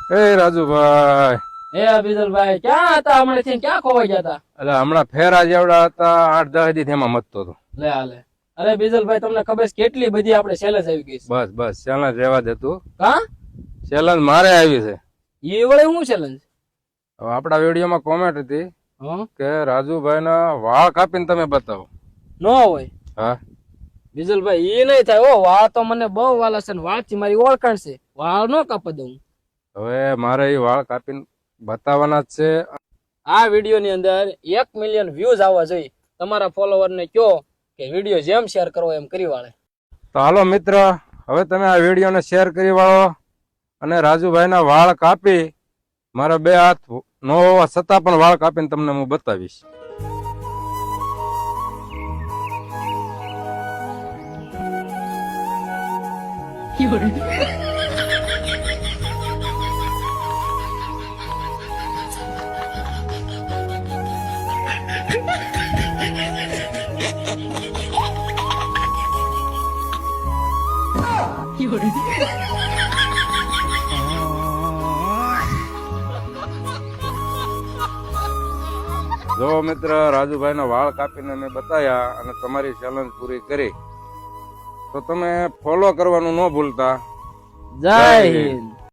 એ રાજુભાઈ, એ બિજલભાઈ ક્યાં હતા હમણાં થી? ક્યાં ખોવાઈ ગયા હતા? એટલે હમણાં ફેરા જેવડા હતા 8-10 દી એમાં મતતો હતો. લે હાલે. અરે બિજલભાઈ તમને ખબર છે કેટલી બધી આપણે સેલેસ આવી ગઈ છે? બસ ચેલેન્જ રહેવા દેતું. હા ચેલેન્જ મારે આવી છે. એ વળે હું ચેલેન્જ? હવે આપણા વિડીયોમાં કોમેન્ટ હતી હા કે રાજુભાઈ ના વાળ કાપીને તમે બતાવો. નો હોય હા બિજલભાઈ, એ નહીં થાય. ઓ વાળ તો મને બહુ વાલા છે, વાળ થી મારી ઓળખાણ છે. વાળ નો કાપવા દઉં. હવે મારે એ વાળ કાપીને બતાવવાના જ છે. આ વિડીયો ની અંદર 1 મિલિયન વ્યૂઝ આવવા જોઈએ. તમારા ફોલોવર ને કયો કે વિડીયો જેમ શેર કરવો એમ કરી વાળે. તો હાલો મિત્ર, હવે તમે આ વિડીયોને શેર કરી વાળો અને રાજુભાઈના વાળ કાપી, મારા 2 હાથ ન હોવા છતાં પણ વાળ કાપીને તમને હું બતાવીશ. જો મિત્ર, રાજુભાઈના વાળ કાપીને મેં બતાવ્યા અને તમારી ચેલેન્જ પૂરી કરી, તો તમે ફોલો કરવાનું ન ભૂલતા. જય હિન્દ.